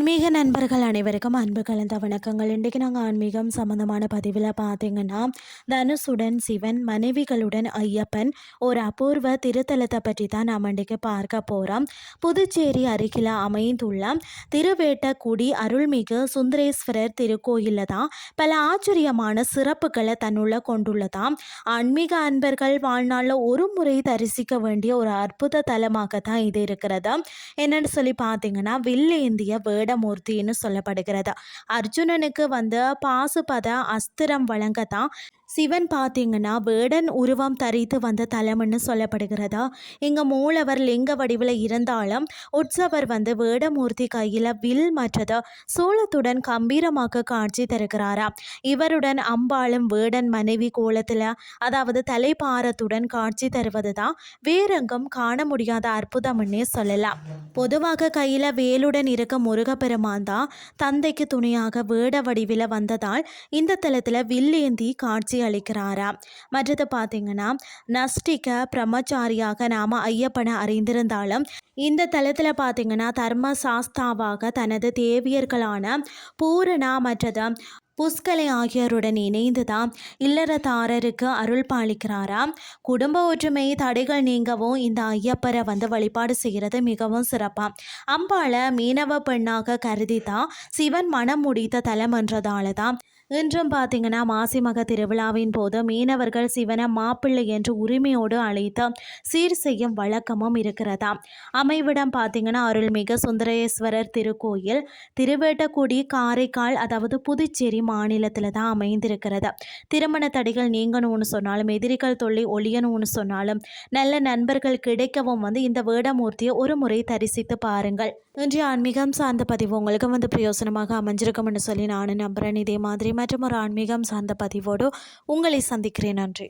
ஆன்மீக நண்பர்கள் அனைவருக்கும் அன்பு கலந்த வணக்கங்கள். இன்றைக்கு நாங்கள் ஆன்மீகம் சம்மந்தமான பதிவில் பார்த்தீங்கன்னா, தனுஷுடன் சிவன், மனைவிகளுடன் ஐயப்பன், ஒரு அபூர்வ திருத்தலத்தை பற்றி தான் நாம் இன்றைக்கு பார்க்க போகிறோம். புதுச்சேரி அருகில் அமைந்துள்ள திருவேட்டக்குடி அருள்மிகு சுந்தரேஸ்வரர் திருக்கோயிலில் தான் பல ஆச்சரியமான சிறப்புகளை தன்னுள்ள கொண்டுள்ளதாம். ஆன்மீக அன்பர்கள் வாழ்நாளில் ஒரு முறை தரிசிக்க வேண்டிய ஒரு அற்புத தலமாக தான் இது இருக்கிறது. என்னன்னு சொல்லி பார்த்தீங்கன்னா, வில்லேந்திய வேடமூர்த்தின்னு சொல்லப்படுகிறது. அர்ஜுனனுக்கு பாசுபத அஸ்திரம் வழங்கத்தான் சிவன் பார்த்தீங்கன்னா வேடன் உருவம் தரித்து வந்த தலம்னு சொல்லப்படுகிறதா. இங்கே மூலவர் லிங்க வடிவில் இருந்தாலும் உற்சவர் வேடமூர்த்தி கையில் வில் மற்றது சோளத்துடன் கம்பீரமாக காட்சி தருகிறாரா. இவருடன் அம்பாளும் வேடன் மனைவி கோலத்தில், அதாவது தலைப்பாரத்துடன் காட்சி தருவது தான் வேறெங்கும் காண முடியாத அற்புதம்னே சொல்லலாம். பொதுவாக கையில் வேலுடன் இருக்க முருகப்பெருமான் தான் தந்தைக்கு துணையாக வேட வடிவில் வந்ததால் இந்த தலத்தில் வில்லேந்தி காட்சி அளிக்கிறாராம். மற்றது பார்த்தீங்கன்னா, நஷ்டிக பிரம்மச்சாரியாக நாம ஐயப்பனை அறிந்திருந்தாலும் இந்த தலத்தில் பார்த்தீங்கன்னா தர்ம சாஸ்தாவாக தனது தேவியர்களான பூரணா மற்றது புஷ்கலை ஆகியோருடன் இணைந்து தான் இல்லறதாரருக்கு அருள் பாலிக்கிறாராம். குடும்ப ஒற்றுமை தடைகள் நீங்கவும் இந்த ஐயப்பரை வழிபாடு செய்கிறது மிகவும் சிறப்பாக. அம்பாளை மீனவ பெண்ணாக கருதி தான் சிவன் மனம் முடித்த தலம் என்றதால தான் இன்றும் பார்த்தீங்கன்னா மாசி மக திருவிழாவின் போது மீனவர்கள் சிவனை மாப்பிள்ளை என்று உரிமையோடு அழைத்து சீர் செய்யும் வழக்கமும் இருக்கிறதா. அமைவிடம் பார்த்தீங்கன்னா அருள்மிகு சுந்தரேஸ்வரர் திருக்கோயில் திருவேட்டக்குடி, காரைக்கால், அதாவது புதுச்சேரி மாநிலத்தில் தான் அமைந்திருக்கிறது. திருமண தடைகள் நீங்கணும்னு சொன்னாலும், எதிரிகள் தொல்லை ஒழியணும்னு சொன்னாலும், நல்ல நண்பர்கள் கிடைக்கவும் இந்த வேடமூர்த்தியை ஒரு முறை தரிசித்து பாருங்கள். இன்றைய ஆன்மீகம் சார்ந்த பதிவு உங்களுக்கு பிரயோசனமாக அமைஞ்சிருக்கும்னு சொல்லி நானும் நம்புகிறேன். இதே மாதிரி மற்றும் ஒரு ஆன்மீகம் சார்ந்த பதிவோடு உங்களை சந்திக்கிறேன். நன்றி.